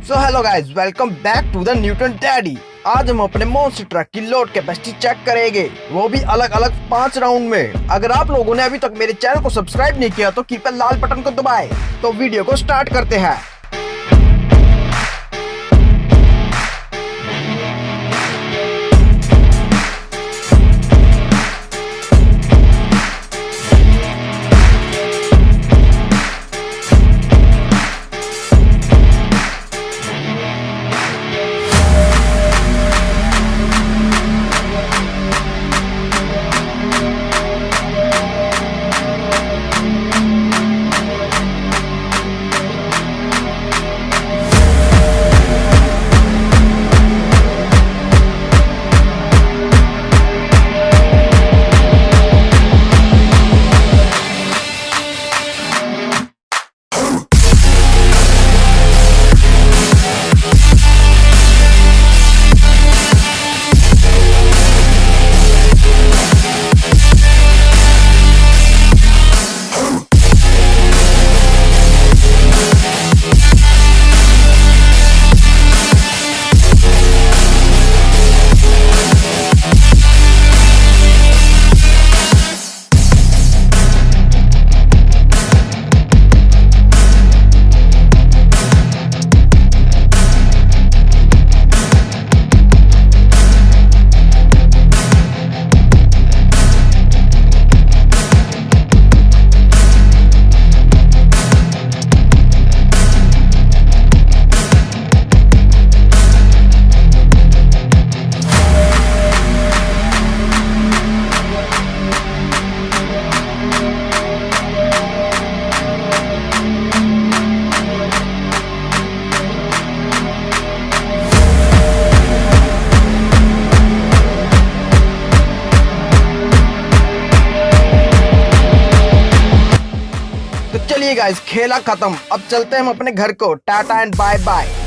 So hello guys, welcome back to the Newton Daddy. आज हम अपने मॉन्स्टर ट्रक की लोड कैपेसिटी चेक करेंगे, वो भी अलग अलग 5 राउंड में। अगर आप लोगों ने अभी तक मेरे चैनल को सब्सक्राइब नहीं किया तो कृपया लाल बटन को दबाएं। तो वीडियो को स्टार्ट करते हैं। तो चलिए गाइस, खेला खत्म। अब चलते हैं हम अपने घर को। Tata and bye bye.